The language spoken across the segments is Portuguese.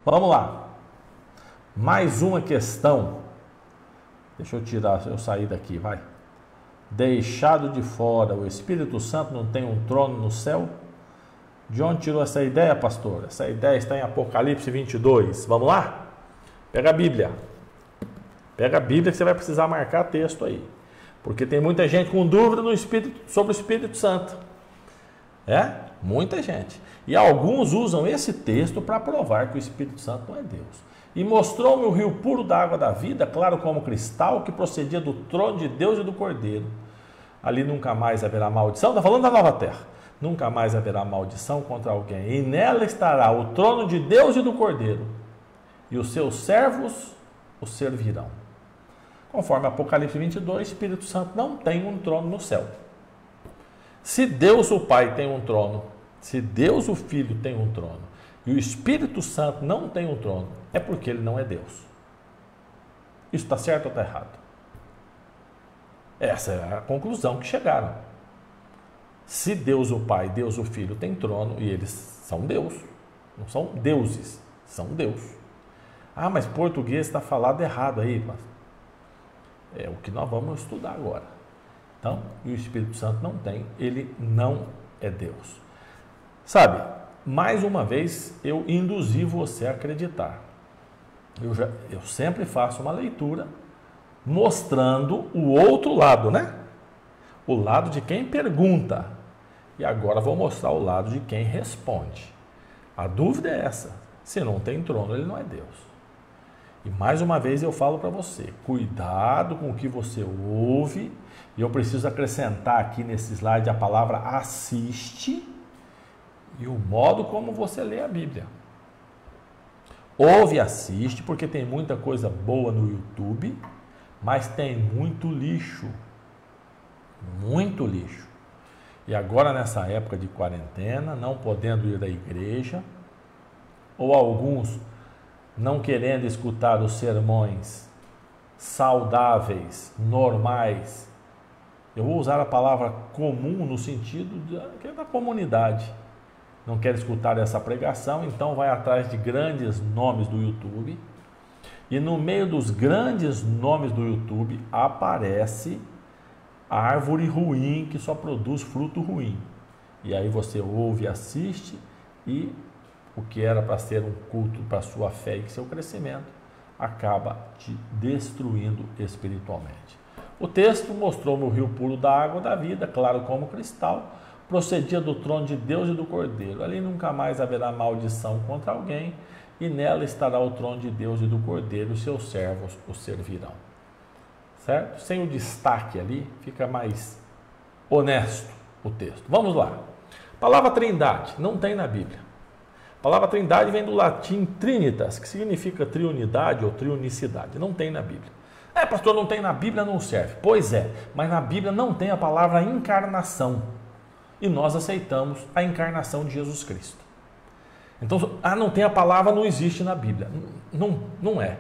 Vamos lá. Mais uma questão. Deixa eu sair daqui, vai. Deixado de fora, o Espírito Santo não tem um trono no céu? De onde tirou essa ideia, pastor? Essa ideia está em Apocalipse 22. Vamos lá? Pega a Bíblia. Pega a Bíblia que você vai precisar marcar texto aí. Porque tem muita gente com dúvida sobre o Espírito Santo. Muita gente. E alguns usam esse texto para provar que o Espírito Santo não é Deus. E mostrou-me o rio puro da água da vida, claro como cristal, que procedia do trono de Deus e do Cordeiro. Ali nunca mais haverá maldição. Está falando da nova terra. Nunca mais haverá maldição contra alguém. E nela estará o trono de Deus e do Cordeiro. E os seus servos o servirão. Conforme Apocalipse 22, o Espírito Santo não tem um trono no céu. Se Deus o Pai tem um trono, se Deus o Filho tem um trono, e o Espírito Santo não tem um trono, é porque ele não é Deus. Isso está certo ou está errado? Essa é a conclusão que chegaram. Se Deus o Pai, Deus o Filho tem trono, e eles são Deus, não são deuses, são Deus. Ah, mas português está falado errado aí, mas é o que nós vamos estudar agora. Então, o Espírito Santo não tem, ele não é Deus. Sabe, mais uma vez eu induzi você a acreditar. Eu sempre faço uma leitura mostrando o outro lado, né? O lado de quem pergunta. E agora vou mostrar o lado de quem responde. A dúvida é essa. Se não tem trono, ele não é Deus. E mais uma vez eu falo para você, cuidado com o que você ouve. E eu preciso acrescentar aqui nesse slide a palavra assiste e o modo como você lê a Bíblia. Ouve e assiste, porque tem muita coisa boa no YouTube, mas tem muito lixo. Muito lixo. E agora nessa época de quarentena, não podendo ir à igreja, ou alguns não querendo escutar os sermões saudáveis, normais. Eu vou usar a palavra comum no sentido da comunidade. Não quer escutar essa pregação, então vai atrás de grandes nomes do YouTube. E no meio dos grandes nomes do YouTube aparece a árvore ruim que só produz fruto ruim. E aí você ouve, assiste e o que era para ser um culto para a sua fé e seu crescimento acaba te destruindo espiritualmente. O texto mostrou-me o rio puro da água da vida, claro como cristal, procedia do trono de Deus e do Cordeiro. Ali nunca mais haverá maldição contra alguém, e nela estará o trono de Deus e do Cordeiro, e seus servos o servirão. Certo? Sem o destaque ali, fica mais honesto o texto. Vamos lá. A palavra trindade não tem na Bíblia. A palavra trindade vem do latim trinitas, que significa triunidade ou triunicidade. Não tem na Bíblia. Pastor, não tem na Bíblia, não serve. Pois é, mas na Bíblia não tem a palavra encarnação. E nós aceitamos a encarnação de Jesus Cristo. Então, não tem a palavra, não existe na Bíblia. Não é.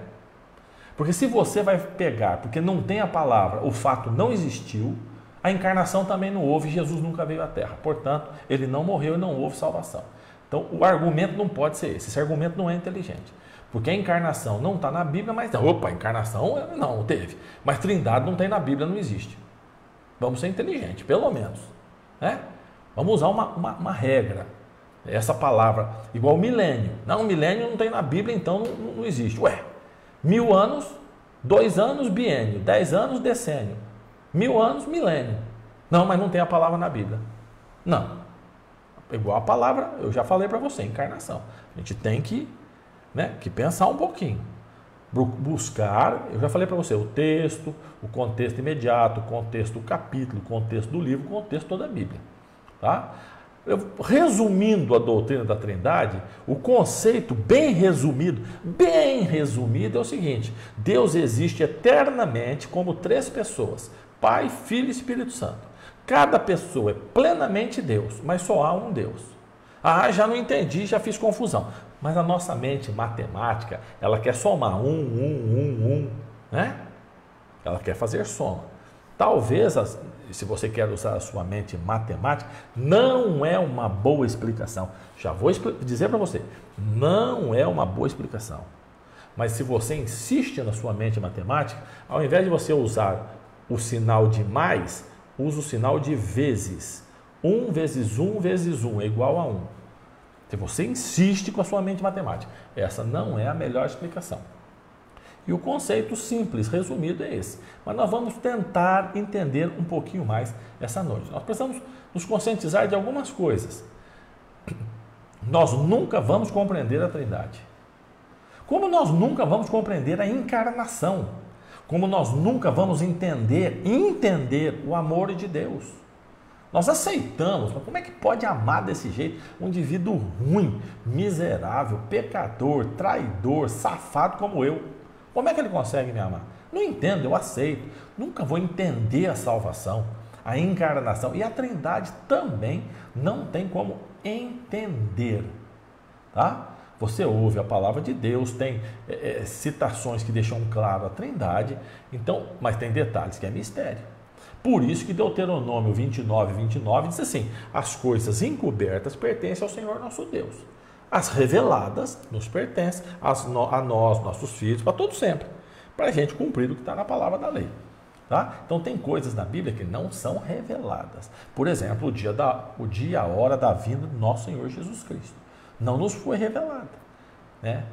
Porque se você vai pegar, porque não tem a palavra, o fato não existiu, a encarnação também não houve, Jesus nunca veio à Terra. Portanto, ele não morreu e não houve salvação. Então, o argumento não pode ser esse. Esse argumento não é inteligente. Porque a encarnação não está na Bíblia, mas não. Opa, encarnação não teve. Mas trindade não tem na Bíblia, não existe. Vamos ser inteligentes, pelo menos. Vamos usar uma regra. Essa palavra, igual milênio. Não, milênio não tem na Bíblia, então não existe. 1000 anos, 2 anos, biênio. 10 anos, decênio. 1000 anos, milênio. Não, mas não tem a palavra na Bíblia. Não. Igual a palavra, eu já falei para você, encarnação. A gente tem que pensar um pouquinho. Buscar, eu já falei para você, o texto, o contexto imediato, o contexto do capítulo, o contexto do livro, o contexto toda a Bíblia. Tá? Resumindo a doutrina da Trindade, o conceito bem resumido é o seguinte: Deus existe eternamente como 3 pessoas, Pai, Filho e Espírito Santo. Cada pessoa é plenamente Deus, mas só há um Deus. Já não entendi, já fiz confusão. Mas a nossa mente matemática, ela quer somar né? Ela quer fazer soma. Talvez, se você quer usar a sua mente matemática, não é uma boa explicação. Já vou dizer para você, não é uma boa explicação. Mas se você insiste na sua mente matemática, ao invés de você usar o sinal de mais, usa o sinal de vezes. 1 vezes 1 vezes 1 é igual a 1. Se você insiste com a sua mente matemática, essa não é a melhor explicação. E o conceito simples, resumido, é esse. Mas nós vamos tentar entender um pouquinho mais essa noite. Nós precisamos nos conscientizar de algumas coisas. Nós nunca vamos compreender a Trindade. Como nós nunca vamos compreender a encarnação. Como nós nunca vamos entender o amor de Deus. Nós aceitamos, mas como é que pode amar desse jeito um indivíduo ruim, miserável, pecador, traidor, safado como eu? Como é que ele consegue me amar? Não entendo, eu aceito. Nunca vou entender a salvação, a encarnação. E a Trindade também não tem como entender. Tá? Você ouve a palavra de Deus, tem citações que deixam claro a Trindade, então, mas tem detalhes que é mistério. Por isso que Deuteronômio 29 diz assim: as coisas encobertas pertencem ao Senhor nosso Deus. As reveladas nos pertencem a nós, nossos filhos, para todo sempre, para a gente cumprir o que está na palavra da lei. Tá? Então tem coisas na Bíblia que não são reveladas. Por exemplo, o dia, a hora da vinda do nosso Senhor Jesus Cristo. Não nos foi revelada. Né?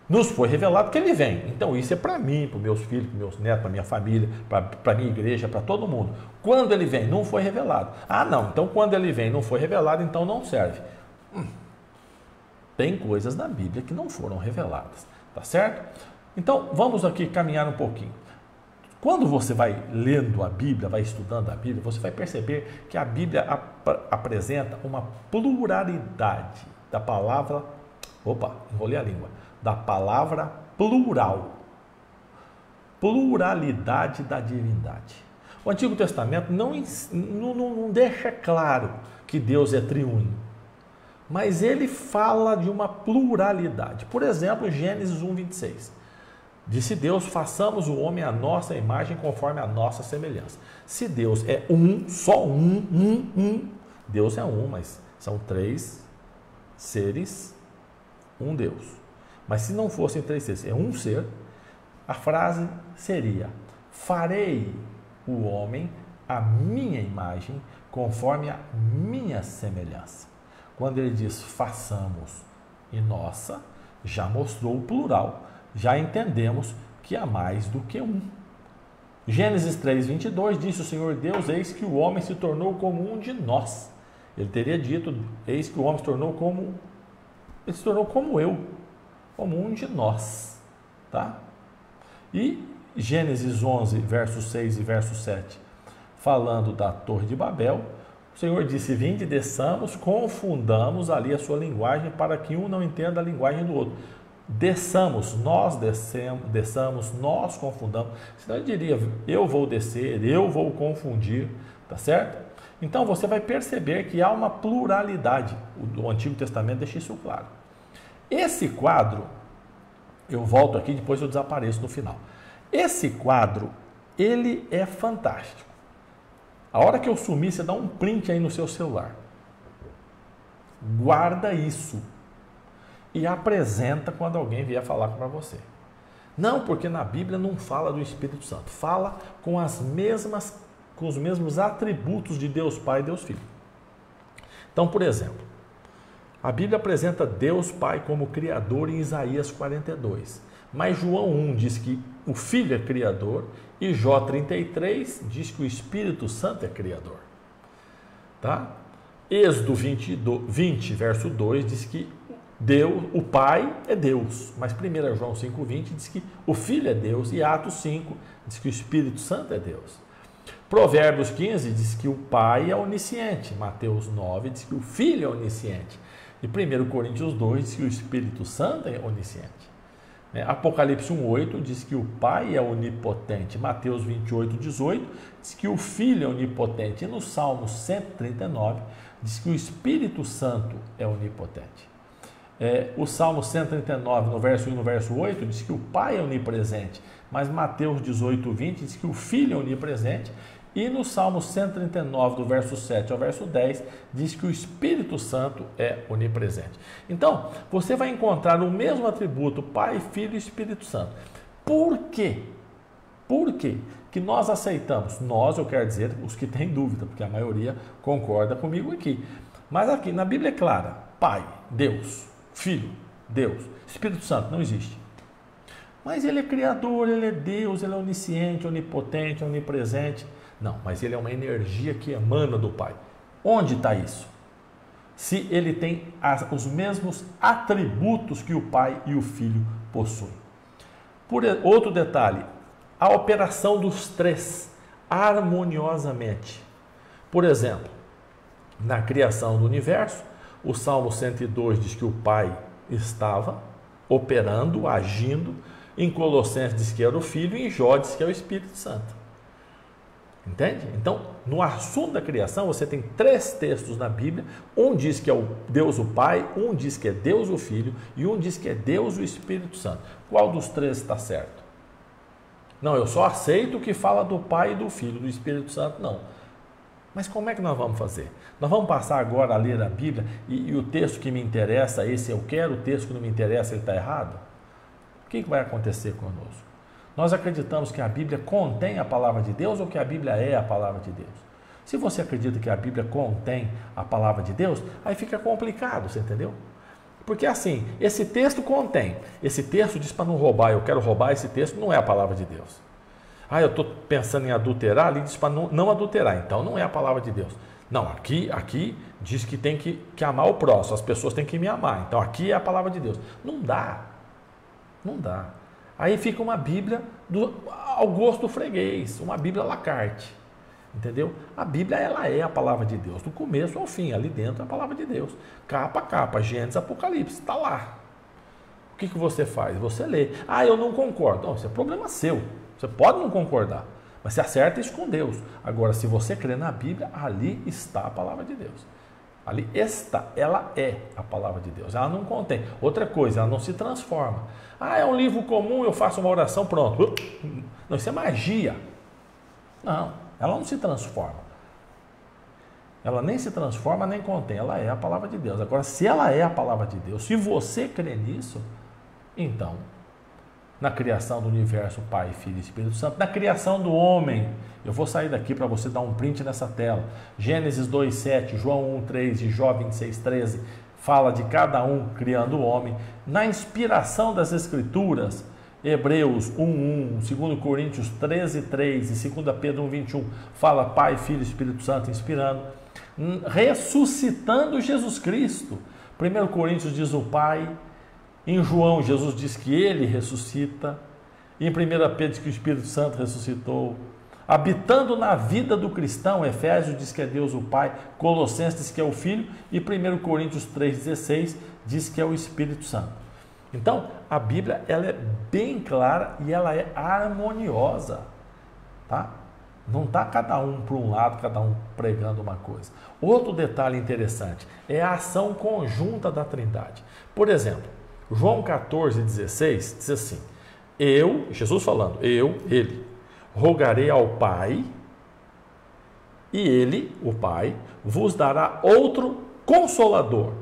Nos foi revelado que Ele vem. Então isso é para mim, para os meus filhos, para os meus netos, para a minha família, para a minha igreja, para todo mundo. Quando Ele vem, não foi revelado. Ah, não, então quando Ele vem não foi revelado, então não serve. Tem coisas na Bíblia que não foram reveladas, tá certo? Então, vamos aqui caminhar um pouquinho. Quando você vai lendo a Bíblia, vai estudando a Bíblia, você vai perceber que a Bíblia apresenta uma pluralidade da palavra, enrolei a língua, da palavra plural. Pluralidade da divindade. O Antigo Testamento não deixa claro que Deus é triuno. Mas ele fala de uma pluralidade. Por exemplo, Gênesis 1:26. Disse Deus: façamos o homem à nossa imagem, conforme a nossa semelhança. Se Deus é só um, Deus é um, mas são 3 seres, um Deus. Mas se não fossem 3 seres, é um ser, a frase seria: farei o homem à minha imagem, conforme a minha semelhança. Quando ele diz façamos e nossa, já mostrou o plural, já entendemos que há mais do que um. Gênesis 3:22 disse o Senhor Deus: eis que o homem se tornou como um de nós. Ele teria dito: eis que o homem se tornou como eu, como um de nós. Tá? E Gênesis 11, verso 6 e verso 7, falando da Torre de Babel, o Senhor disse: vinde, desçamos, confundamos ali a sua linguagem, para que um não entenda a linguagem do outro. Desçamos, nós desçamos, nós confundamos. Senão ele diria: eu vou descer, eu vou confundir, tá certo? Então você vai perceber que há uma pluralidade. O Antigo Testamento deixa isso claro. Esse quadro, eu volto aqui, depois eu desapareço no final. Esse quadro, ele é fantástico. A hora que eu sumir, você dá um print aí no seu celular. Guarda isso. E apresenta quando alguém vier falar para você. Não, porque na Bíblia não fala do Espírito Santo. Fala com os mesmos atributos de Deus Pai e Deus Filho. Então, por exemplo, a Bíblia apresenta Deus Pai como Criador em Isaías 42. Mas João 1 diz que o Filho é Criador e Jó 33 diz que o Espírito Santo é Criador. Tá? Êxodo 20, verso 2 diz que Deus, o Pai é Deus, mas 1 João 5,20 diz que o Filho é Deus e Atos 5 diz que o Espírito Santo é Deus. Provérbios 15 diz que o Pai é onisciente, Mateus 9 diz que o Filho é onisciente e 1 Coríntios 2 diz que o Espírito Santo é onisciente. Apocalipse 1,8 diz que o Pai é onipotente, Mateus 28,18 diz que o Filho é onipotente e no Salmo 139 diz que o Espírito Santo é onipotente. O Salmo 139, no verso 1 e no verso 8, diz que o Pai é onipresente, mas Mateus 18:20 diz que o Filho é onipresente E no Salmo 139, do verso 7 ao verso 10, diz que o Espírito Santo é onipresente. Então, você vai encontrar o mesmo atributo, Pai, Filho e Espírito Santo. Por quê? Por quê que nós aceitamos? Nós, eu quero dizer, os que têm dúvida, porque a maioria concorda comigo aqui. Mas aqui, na Bíblia é clara, Pai, Deus, Filho, Deus, Espírito Santo, não existe. Mas ele é criador, ele é Deus, ele é onisciente, onipotente, onipresente. Não, mas ele é uma energia que emana do Pai. Onde está isso? Se ele tem os mesmos atributos que o Pai e o Filho possuem. Outro detalhe, a operação dos três harmoniosamente. Por exemplo, na criação do universo, o Salmo 102 diz que o Pai estava operando, agindo. Em Colossenses diz que era o Filho e em Jó diz que é o Espírito Santo. Entende? Então, no assunto da criação, você tem 3 textos na Bíblia. Um diz que é o Deus o Pai, um diz que é Deus o Filho e um diz que é Deus o Espírito Santo. Qual dos 3 está certo? Não, eu só aceito o que fala do Pai e do Filho, do Espírito Santo, não. Mas como é que nós vamos fazer? Nós vamos passar agora a ler a Bíblia e o texto que me interessa, esse eu quero, o texto que não me interessa, ele está errado? O que vai acontecer conosco? Nós acreditamos que a Bíblia contém a palavra de Deus ou que a Bíblia é a palavra de Deus? Se você acredita que a Bíblia contém a palavra de Deus, aí fica complicado, você entendeu? Porque assim, esse texto contém, esse texto diz para não roubar, eu quero roubar, esse texto não é a palavra de Deus. Ah, eu estou pensando em adulterar, ali diz para não adulterar, então não é a palavra de Deus. Não, aqui diz que tem que amar o próximo, as pessoas têm que me amar, então aqui é a palavra de Deus. Não dá. Aí fica uma Bíblia ao gosto do freguês, uma Bíblia à la carte, entendeu? A Bíblia, ela é a palavra de Deus, do começo ao fim, ali dentro é a palavra de Deus, capa a capa, Gênesis, Apocalipse, está lá. O que você faz? Você lê. Ah, eu não concordo. Não, isso é problema seu, você pode não concordar, mas você acerta isso com Deus. Agora, se você crê na Bíblia, ali está a palavra de Deus. Ali está, ela é a palavra de Deus, ela não contém. Outra coisa, ela não se transforma. Ah, é um livro comum, eu faço uma oração, pronto. Não, isso é magia. Não, ela não se transforma. Ela nem se transforma, nem contém, ela é a palavra de Deus. Agora, se ela é a palavra de Deus, se você crê nisso, então, na criação do universo, Pai, Filho e Espírito Santo, na criação do homem, eu vou sair daqui para você dar um print nessa tela. Gênesis 2:7, João 1:3 e Jó 26:13 fala de cada um criando o homem. Na inspiração das Escrituras, Hebreus 1:1, 2 Coríntios 13:3 e 2 Pedro 1:21 fala Pai, Filho e Espírito Santo inspirando. Ressuscitando Jesus Cristo. 1 Coríntios diz o Pai. Em João, Jesus diz que ele ressuscita. Em 1 Pedro diz que o Espírito Santo ressuscitou. Habitando na vida do cristão, Efésios diz que é Deus o Pai, Colossenses diz que é o Filho e 1 Coríntios 3,16 diz que é o Espírito Santo. Então, a Bíblia ela é bem clara e ela é harmoniosa, tá? Não está cada um para um lado, cada um pregando uma coisa. Outro detalhe interessante é a ação conjunta da Trindade. Por exemplo, João 14,16 diz assim, Jesus falando, ele, rogarei ao Pai, e ele, o Pai, vos dará outro Consolador,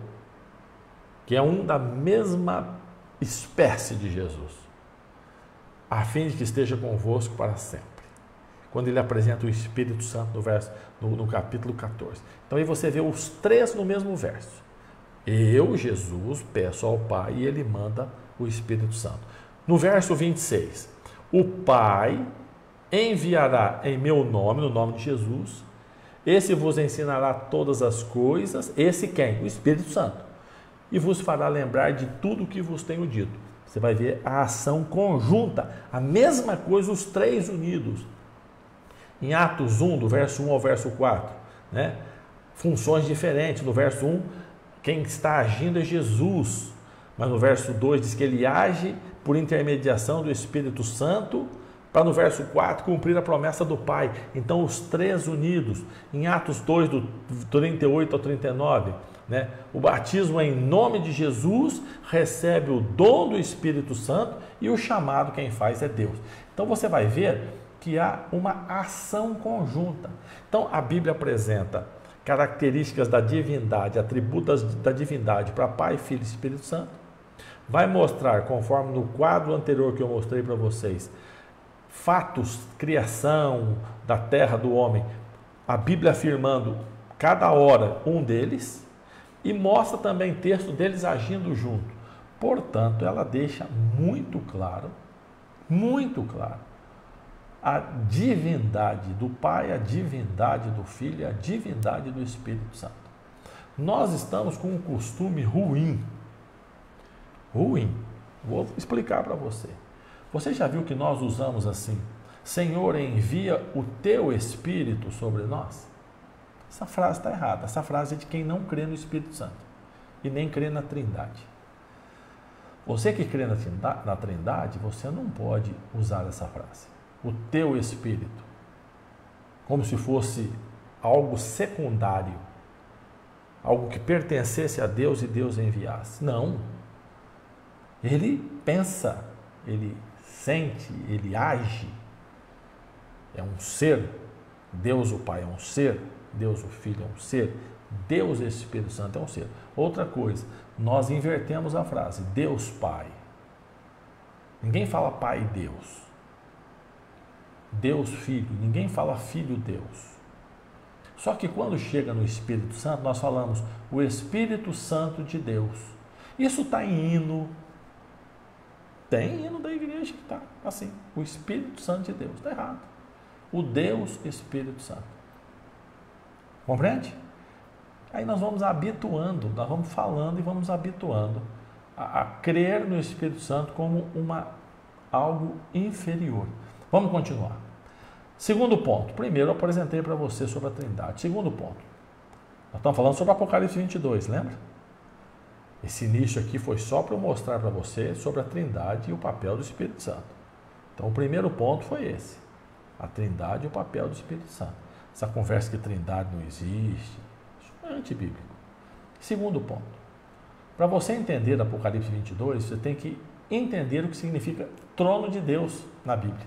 que é um da mesma espécie de Jesus, a fim de que esteja convosco para sempre. Quando ele apresenta o Espírito Santo no capítulo 14. Então aí você vê os 3 no mesmo verso. Eu, Jesus, peço ao Pai e ele manda o Espírito Santo. No verso 26, o Pai enviará em meu nome, no nome de Jesus, esse vos ensinará todas as coisas, esse quem? O Espírito Santo, e vos fará lembrar de tudo o que vos tenho dito. Você vai ver a ação conjunta, a mesma coisa, os 3 unidos. Em Atos 1, do verso 1 ao verso 4, né? Funções diferentes. No verso 1, quem está agindo é Jesus, mas no verso 2 diz que ele age por intermediação do Espírito Santo, para no verso 4 cumprir a promessa do Pai. Então os 3 unidos. Em Atos 2, do 38 ao 39, né? O batismo em nome de Jesus recebe o dom do Espírito Santo e o chamado quem faz é Deus. Então você vai ver que há uma ação conjunta. Então, a Bíblia apresenta características da divindade, atributos da divindade para Pai, Filho e Espírito Santo. Vai mostrar, conforme no quadro anterior que eu mostrei para vocês, fatos, criação da terra, do homem, a Bíblia afirmando cada hora um deles, e mostra também texto deles agindo junto. Portanto, ela deixa muito claro, a divindade do Pai, a divindade do Filho e a divindade do Espírito Santo. Nós estamos com um costume ruim. Vou explicar para você. Você já viu que nós usamos assim: Senhor, envia o teu Espírito sobre nós? Essa frase está errada. Essa frase é de quem não crê no Espírito Santo e nem crê na Trindade. Você que crê na Trindade, você não pode usar essa frase. O teu Espírito, como se fosse algo secundário, algo que pertencesse a Deus e Deus enviasse. Não. Ele pensa, ele sente, ele age. É um ser. Deus o Pai é um ser, Deus o Filho é um ser, Deus e Espírito Santo é um ser. Outra coisa, nós invertemos a frase, Deus Pai. Ninguém fala Pai Deus. Deus Filho, ninguém fala Filho Deus. Só que quando chega no Espírito Santo, nós falamos o Espírito Santo de Deus. Isso está em hino. Tem hino da igreja que está assim, o Espírito Santo de Deus. Está errado. O Deus Espírito Santo. Compreende? Aí nós vamos habituando, nós vamos falando e vamos habituando a crer no Espírito Santo como algo inferior. Vamos continuar. Segundo ponto. Primeiro eu apresentei para você sobre a Trindade. Segundo ponto. Nós estamos falando sobre Apocalipse 22, lembra? Esse início aqui foi só para eu mostrar para você sobre a Trindade e o papel do Espírito Santo. Então o primeiro ponto foi esse. A Trindade e o papel do Espírito Santo. Essa conversa que Trindade não existe, isso é antibíblico. Segundo ponto. Para você entender Apocalipse 22, você tem que entender o que significa trono de Deus na Bíblia.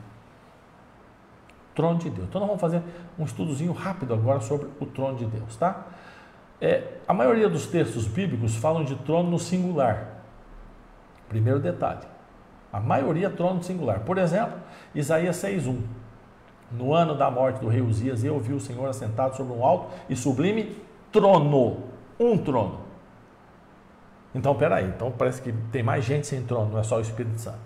Trono de Deus. Então nós vamos fazer um estudozinho rápido agora sobre o trono de Deus, tá? A maioria dos textos bíblicos falam de trono no singular. Primeiro detalhe. A maioria trono no singular. Por exemplo, Isaías 6:1. No ano da morte do rei Uzias, eu vi o Senhor assentado sobre um alto e sublime trono. Um trono. Então, peraí. Então parece que tem mais gente sem trono, não é só o Espírito Santo.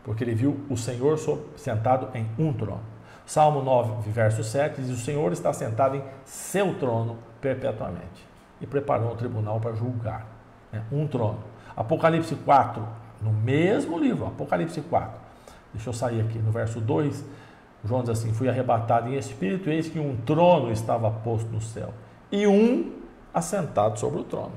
Porque ele viu o Senhor sentado em um trono. Salmo 9, verso 7, diz: o Senhor está sentado em seu trono perpetuamente. E preparou um tribunal para julgar. Um trono. Apocalipse 4, no mesmo livro, Apocalipse 4. Deixa eu sair aqui no verso 2. João diz assim: fui arrebatado em espírito, eis que um trono estava posto no céu, e um assentado sobre o trono.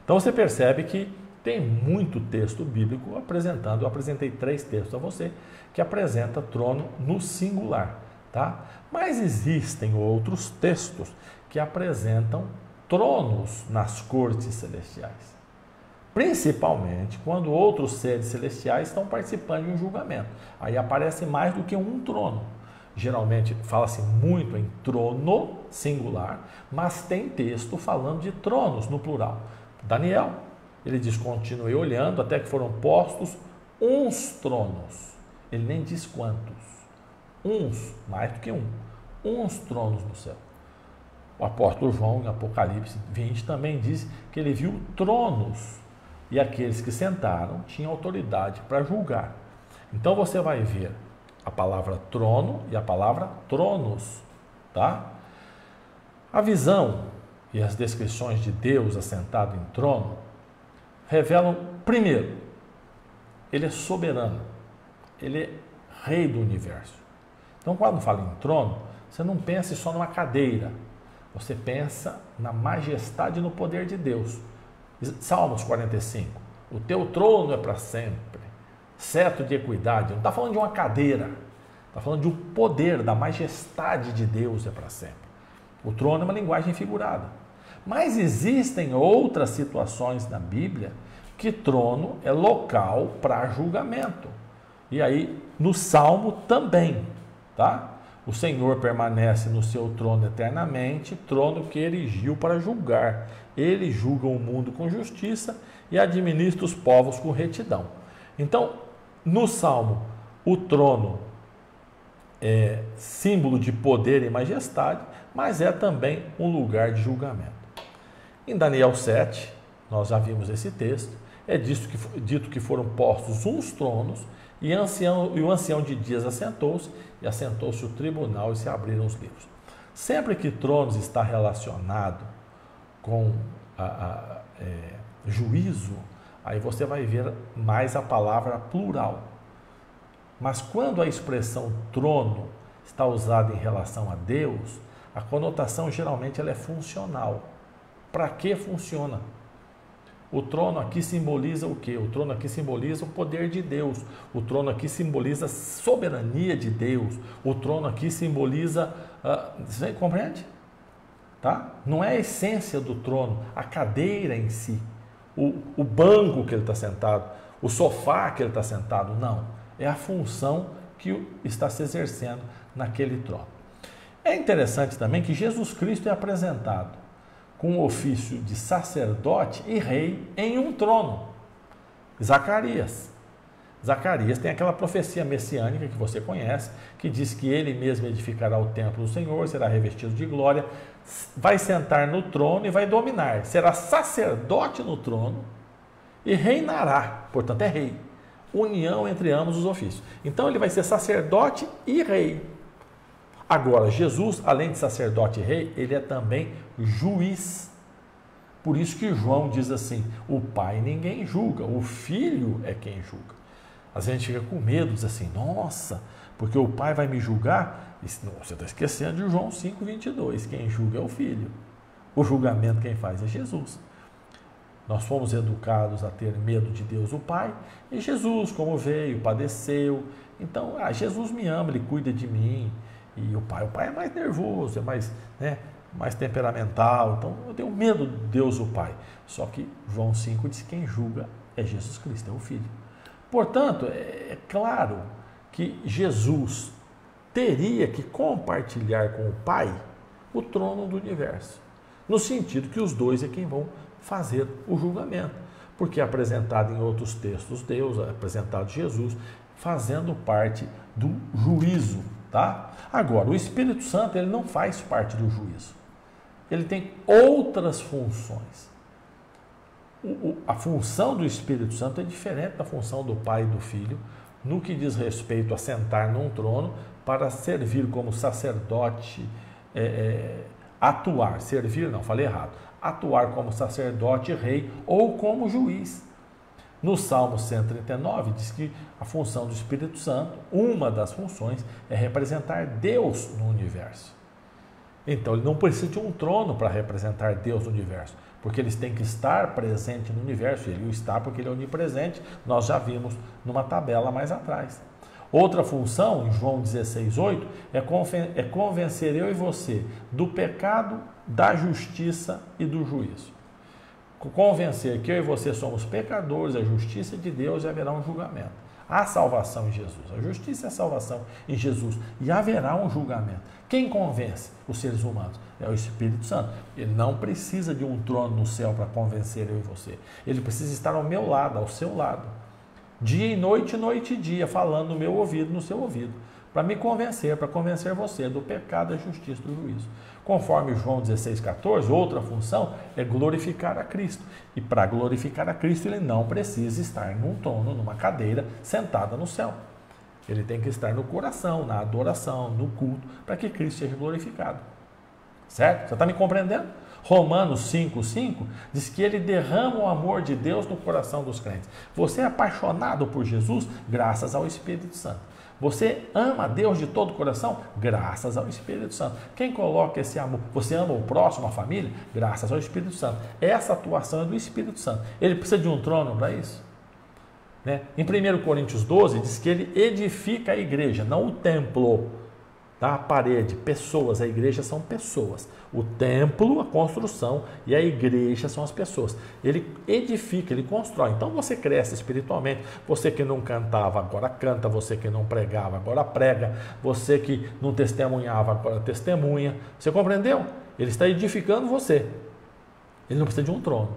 Então você percebe que tem muito texto bíblico apresentando, eu apresentei 3 textos a você, que apresenta trono no singular, tá? Mas existem outros textos que apresentam tronos nas cortes celestiais. Principalmente quando outros seres celestiais estão participando de um julgamento. Aí aparece mais do que um trono. Geralmente fala-se muito em trono singular, mas tem texto falando de tronos no plural. Daniel, ele diz: continuei olhando até que foram postos uns tronos. Ele nem diz quantos. Uns, mais do que um. Uns tronos no céu. O apóstolo João, em Apocalipse 20, também diz que ele viu tronos. E aqueles que sentaram tinham autoridade para julgar. Então você vai ver a palavra trono e a palavra tronos, tá? A visão e as descrições de Deus assentado em trono revelam, primeiro, ele é soberano, ele é rei do universo. Então, quando fala em trono, você não pense só numa cadeira, você pensa na majestade e no poder de Deus. Salmos 45, o teu trono é para sempre, cetro de equidade. Não está falando de uma cadeira, está falando de um poder, da majestade de Deus é para sempre. O trono é uma linguagem figurada. Mas existem outras situações na Bíblia que trono é local para julgamento. E aí, no Salmo também, tá? O Senhor permanece no seu trono eternamente, trono que erigiu para julgar. Ele julga o mundo com justiça e administra os povos com retidão. Então, no Salmo, o trono é símbolo de poder e majestade, mas é também um lugar de julgamento. Em Daniel 7, nós já vimos esse texto, é dito que foram postos uns tronos e o ancião de dias assentou-se, e assentou-se o tribunal e se abriram os livros. Sempre que tronos está relacionado com juízo, aí você vai ver mais a palavra plural. Mas quando a expressão trono está usada em relação a Deus, a conotação geralmente ela é funcional. Para que funciona? O trono aqui simboliza o quê? O trono aqui simboliza o poder de Deus. O trono aqui simboliza a soberania de Deus. O trono aqui simboliza... você compreende? Tá? Não é a essência do trono, a cadeira em si. O banco que ele está sentado, o sofá que ele está sentado, não. É a função que está se exercendo naquele trono. É interessante também que Jesus Cristo é apresentado com o ofício de sacerdote e rei em um trono. Zacarias tem aquela profecia messiânica que você conhece, que diz que ele mesmo edificará o templo do Senhor, será revestido de glória, vai sentar no trono e vai dominar. Será sacerdote no trono e reinará, portanto é rei. União entre ambos os ofícios. Então ele vai ser sacerdote e rei. Agora, Jesus, além de sacerdote e rei, ele é também juiz. Por isso que João diz assim, o Pai ninguém julga, o Filho é quem julga. Às vezes a gente fica com medo, diz assim, nossa, porque o Pai vai me julgar? Você está esquecendo de João 5,22, quem julga é o Filho. O julgamento quem faz é Jesus. Nós fomos educados a ter medo de Deus o Pai, e Jesus, como veio, padeceu. Então, Jesus me ama, Ele cuida de mim. E o pai é mais nervoso, é mais temperamental, então eu tenho medo de Deus o Pai. Só que João 5 diz que quem julga é Jesus Cristo, é o Filho. Portanto, é claro que Jesus teria que compartilhar com o Pai o trono do universo, no sentido que os dois é quem vão fazer o julgamento, porque é apresentado em outros textos Deus, é apresentado Jesus, fazendo parte do juízo. Tá? Agora, o Espírito Santo ele não faz parte do juízo. Ele tem outras funções. A função do Espírito Santo é diferente da função do Pai e do Filho, no que diz respeito a sentar num trono para servir como sacerdote, atuar como sacerdote, rei ou como juiz. No Salmo 139 diz que a função do Espírito Santo, uma das funções, é representar Deus no universo. Então ele não precisa de um trono para representar Deus no universo, porque eles têm que estar presente no universo, ele o está porque ele é onipresente, nós já vimos numa tabela mais atrás. Outra função, em João 16,8, é convencer eu e você do pecado, da justiça e do juízo. Convencer que eu e você somos pecadores, a justiça de Deus e haverá um julgamento. Há salvação em Jesus, a justiça é a salvação em Jesus e haverá um julgamento. Quem convence os seres humanos? É o Espírito Santo. Ele não precisa de um trono no céu para convencer eu e você. Ele precisa estar ao meu lado, ao seu lado. Dia e noite e dia, falando no meu ouvido, no seu ouvido. Para me convencer, para convencer você do pecado, da justiça, do juízo. Conforme João 16,14, outra função é glorificar a Cristo. E para glorificar a Cristo, ele não precisa estar num trono, numa cadeira, sentada no céu. Ele tem que estar no coração, na adoração, no culto, para que Cristo seja glorificado. Certo? Você está me compreendendo? Romanos 5,5 diz que ele derrama o amor de Deus no coração dos crentes. Você é apaixonado por Jesus graças ao Espírito Santo. Você ama a Deus de todo o coração? Graças ao Espírito Santo. Quem coloca esse amor? Você ama o próximo, a família? Graças ao Espírito Santo. Essa atuação é do Espírito Santo. Ele precisa de um trono para isso? Né? Em 1 Coríntios 12 diz que ele edifica a igreja, não o templo. tá? A parede, pessoas, a igreja são pessoas. O templo, a construção, e a igreja são as pessoas. Ele edifica, ele constrói. Então você cresce espiritualmente. Você que não cantava, agora canta. Você que não pregava, agora prega. Você que não testemunhava, agora testemunha. Você compreendeu? Ele está edificando você. Ele não precisa de um trono.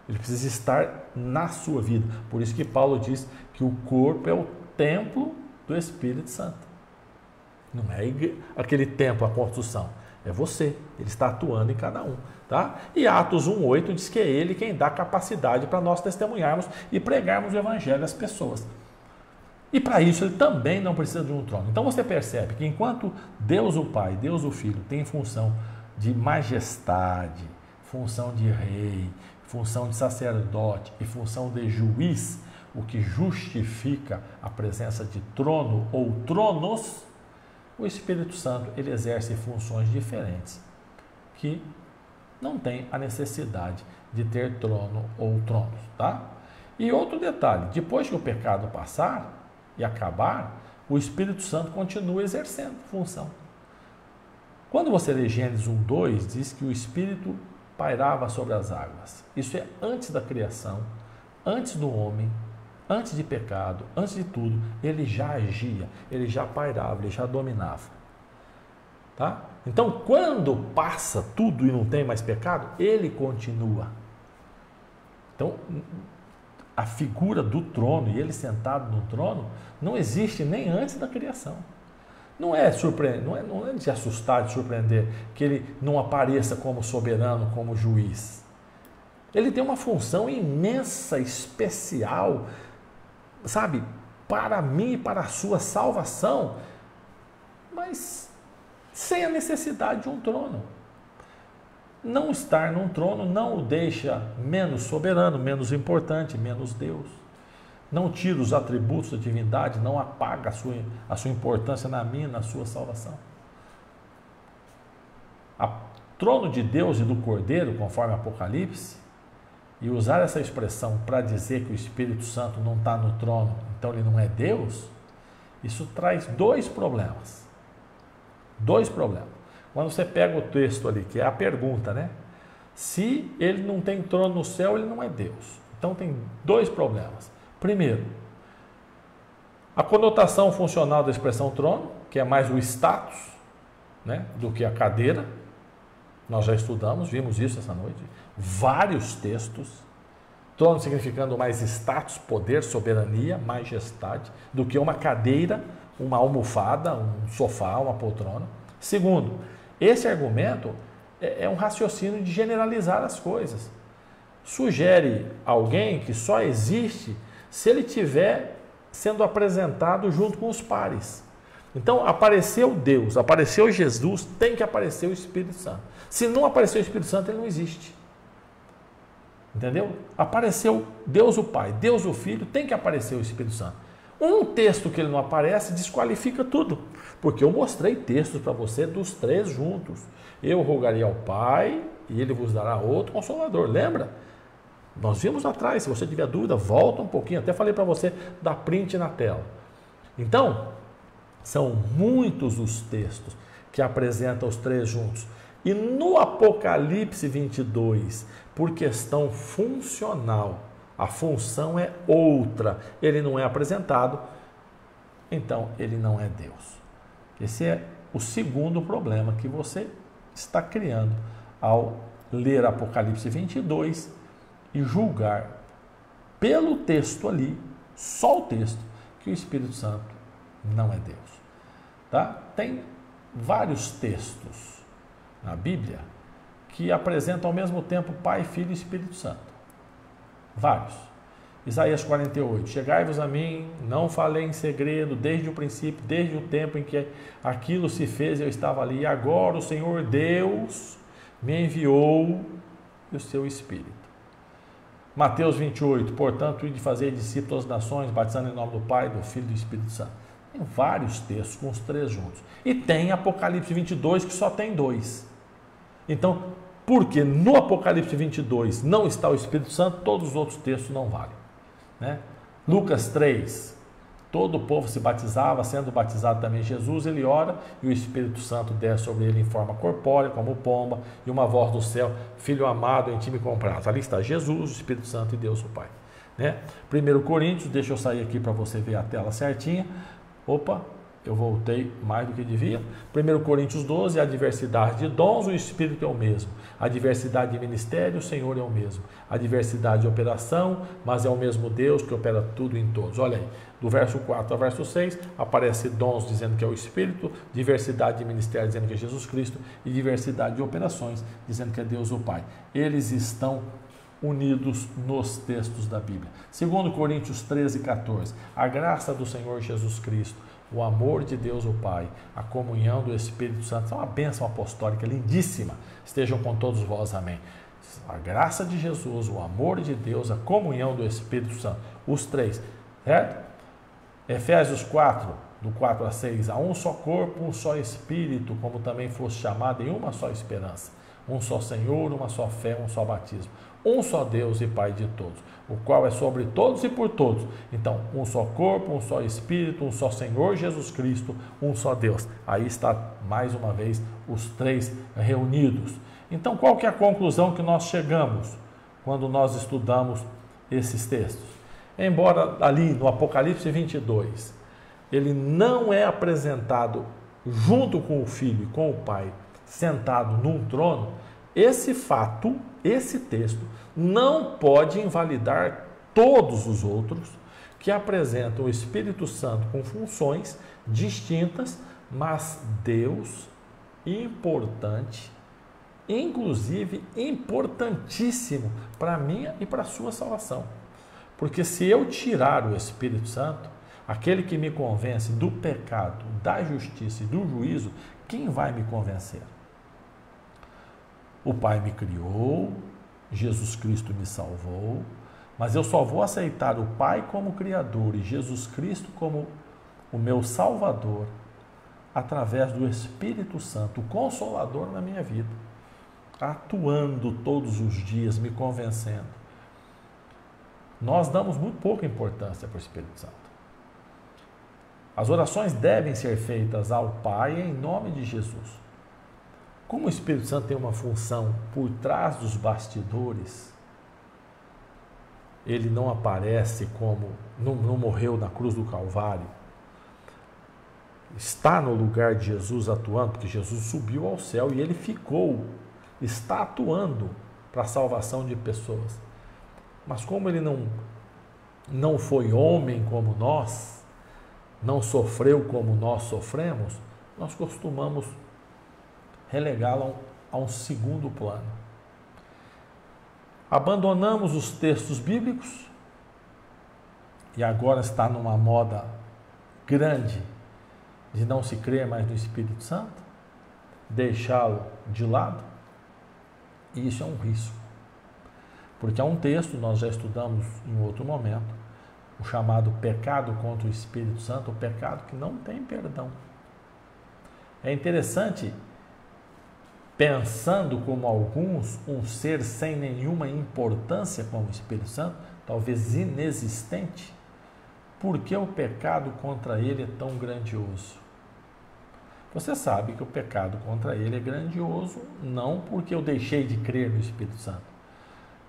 Ele precisa estar na sua vida. Por isso que Paulo diz que o corpo é o templo do Espírito Santo. Não é aquele templo, a construção. É você. Ele está atuando em cada um. Tá? E Atos 1,8 diz que é Ele quem dá capacidade para nós testemunharmos e pregarmos o Evangelho às pessoas. E para isso ele também não precisa de um trono. Então você percebe que enquanto Deus o Pai, Deus o Filho tem função de majestade, função de rei, função de sacerdote e função de juiz, o que justifica a presença de trono ou tronos, o Espírito Santo ele exerce funções diferentes, que não tem a necessidade de ter trono ou tronos, tá? E outro detalhe, depois que o pecado passar e acabar, o Espírito Santo continua exercendo função. Quando você lê Gênesis 1:2, diz que o Espírito pairava sobre as águas. Isso é antes da criação, antes do homem, antes de pecado, antes de tudo, ele já agia, ele já pairava, ele já dominava. Tá? Então, quando passa tudo e não tem mais pecado, ele continua. Então, a figura do trono e ele sentado no trono não existe nem antes da criação. Não é de assustar, de surpreender que ele não apareça como soberano, como juiz. Ele tem uma função imensa, especial, sabe, para mim e para a sua salvação, mas sem a necessidade de um trono. Não estar num trono não o deixa menos soberano, menos importante, menos Deus. Não tira os atributos da divindade, não apaga a sua importância na minha e na sua salvação. O trono de Deus e do Cordeiro, conforme Apocalipse, e usar essa expressão para dizer que o Espírito Santo não está no trono, então ele não é Deus, isso traz dois problemas. Dois problemas. Quando você pega o texto ali, que é a pergunta, né? Se ele não tem trono no céu, ele não é Deus. Então tem dois problemas. Primeiro, a conotação funcional da expressão trono, que é mais o status, né, do que a cadeira. Nós já estudamos, vimos isso essa noite. Vários textos. Trono significando mais status, poder, soberania, majestade, do que uma cadeira, uma almofada, um sofá, uma poltrona. Segundo, esse argumento é um raciocínio de generalizar as coisas. Sugere alguém que só existe se ele estiver sendo apresentado junto com os pares. Então, apareceu Deus, apareceu Jesus, tem que aparecer o Espírito Santo. Se não aparecer o Espírito Santo, ele não existe. Entendeu? Apareceu Deus o Pai, Deus o Filho, tem que aparecer o Espírito Santo. Um texto que ele não aparece desqualifica tudo, porque eu mostrei textos para você dos três juntos. Eu rogarei ao Pai e ele vos dará outro Consolador. Lembra? Nós vimos atrás, se você tiver dúvida, volta um pouquinho. Até falei para você dar print na tela. Então, são muitos os textos que apresentam os três juntos. E no Apocalipse 22, por questão funcional, a função é outra, ele não é apresentado, então ele não é Deus. Esse é o segundo problema que você está criando ao ler Apocalipse 22 e julgar pelo texto ali, só o texto, que o Espírito Santo não é Deus. Tá? Tem vários textos na Bíblia que apresentam ao mesmo tempo Pai, Filho e Espírito Santo. Vários. Isaías 48, chegai-vos a mim, não falei em segredo, desde o princípio, desde o tempo em que aquilo se fez, eu estava ali, e agora o Senhor Deus me enviou o seu Espírito. Mateus 28, portanto, de fazer discípulos das nações, batizando em nome do Pai, do Filho e do Espírito Santo. Tem vários textos com os três juntos. E tem Apocalipse 22, que só tem dois. Então, porque no Apocalipse 22 não está o Espírito Santo, todos os outros textos não valem. Né? Lucas 3, Todo o povo se batizava, sendo batizado também Jesus, ele ora e o Espírito Santo desce sobre ele em forma corpórea, como pomba, e uma voz do céu, Filho amado, em ti me comprazo. Ali está Jesus, o Espírito Santo e Deus o Pai. Né? 1 Coríntios, deixa eu sair aqui para você ver a tela certinha. Opa, eu voltei mais do que devia. 1 Coríntios 12, a diversidade de dons, o Espírito é o mesmo. A diversidade de ministério, o Senhor é o mesmo. A diversidade de operação, mas é o mesmo Deus que opera tudo em todos. Olha aí, do verso 4 ao verso 6, aparece dons dizendo que é o Espírito, diversidade de ministério dizendo que é Jesus Cristo e diversidade de operações dizendo que é Deus o Pai. Eles estão unidos nos textos da Bíblia. 2 Coríntios 13, 14, a graça do Senhor Jesus Cristo, o amor de Deus o Pai, a comunhão do Espírito Santo, é uma bênção apostólica lindíssima, estejam com todos vós, amém. A graça de Jesus, o amor de Deus, a comunhão do Espírito Santo, os três, certo? Efésios 4, do 4 a 6, há um só corpo, um só Espírito, como também fosse chamado em uma só esperança, um só Senhor, uma só fé, um só batismo, um só Deus e Pai de todos, o qual é sobre todos e por todos. Então, um só corpo, um só Espírito, um só Senhor Jesus Cristo, um só Deus. Aí está, mais uma vez, os três reunidos. Então, qual que é a conclusão que nós chegamos quando nós estudamos esses textos? Embora ali no Apocalipse 22, ele não é apresentado junto com o Filho e com o Pai, sentado num trono, esse fato, esse texto, não pode invalidar todos os outros que apresentam o Espírito Santo com funções distintas, mas Deus importante, inclusive importantíssimo para a minha e para a sua salvação. Porque se eu tirar o Espírito Santo, aquele que me convence do pecado, da justiça e do juízo, quem vai me convencer? O Pai me criou, Jesus Cristo me salvou, mas eu só vou aceitar o Pai como Criador e Jesus Cristo como o meu Salvador através do Espírito Santo, o Consolador na minha vida, atuando todos os dias, me convencendo. Nós damos muito pouca importância para o Espírito Santo. As orações devem ser feitas ao Pai em nome de Jesus. Como o Espírito Santo tem uma função por trás dos bastidores, ele não aparece como, não morreu na cruz do Calvário, está no lugar de Jesus atuando, porque Jesus subiu ao céu e ele ficou, está atuando para a salvação de pessoas. Mas como ele não foi homem como nós, não sofreu como nós sofremos, nós costumamos relegá-lo a um segundo plano. Abandonamos os textos bíblicos e agora está numa moda grande de não se crer mais no Espírito Santo, deixá-lo de lado, e isso é um risco. Porque há um texto, nós já estudamos em outro momento, o chamado pecado contra o Espírito Santo, o pecado que não tem perdão. É interessante, pensando como alguns, um ser sem nenhuma importância como o Espírito Santo, talvez inexistente, por que o pecado contra ele é tão grandioso? Você sabe que o pecado contra ele é grandioso, não porque eu deixei de crer no Espírito Santo,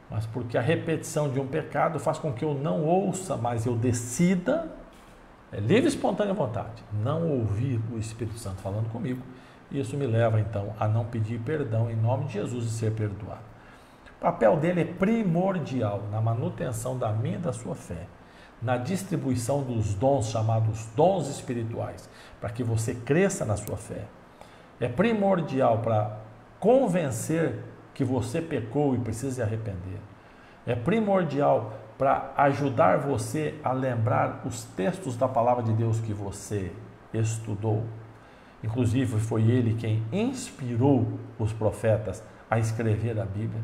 mas porque a repetição de um pecado faz com que eu não ouça, mas eu decida, é livre e espontânea vontade, não ouvir o Espírito Santo falando comigo. Isso me leva, então, a não pedir perdão em nome de Jesus e ser perdoado. O papel dele é primordial na manutenção da minha e da sua fé, na distribuição dos dons chamados dons espirituais, para que você cresça na sua fé. É primordial para convencer que você pecou e precisa se arrepender. É primordial para ajudar você a lembrar os textos da palavra de Deus que você estudou. Inclusive, foi ele quem inspirou os profetas a escrever a Bíblia.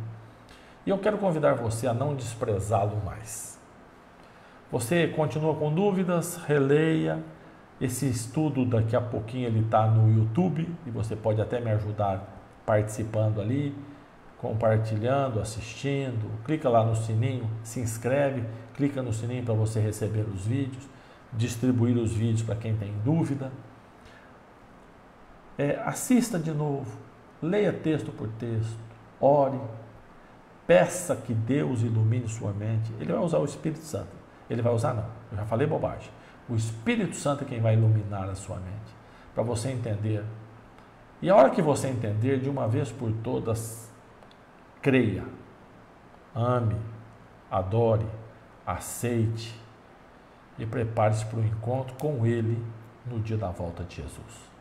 E eu quero convidar você a não desprezá-lo mais. Você continua com dúvidas? Releia. Esse estudo, daqui a pouquinho, ele está no YouTube e você pode até me ajudar participando ali, compartilhando, assistindo. Clica lá no sininho, se inscreve, clica no sininho para você receber os vídeos. distribuir os vídeos para quem tem dúvida. Assista de novo, leia texto por texto, ore, peça que Deus ilumine sua mente. Ele vai usar o Espírito Santo. Ele vai usar não, eu já falei bobagem. O Espírito Santo é quem vai iluminar a sua mente, para você entender. E a hora que você entender, de uma vez por todas, creia, ame, adore, aceite e prepare-se para o encontro com Ele no dia da volta de Jesus.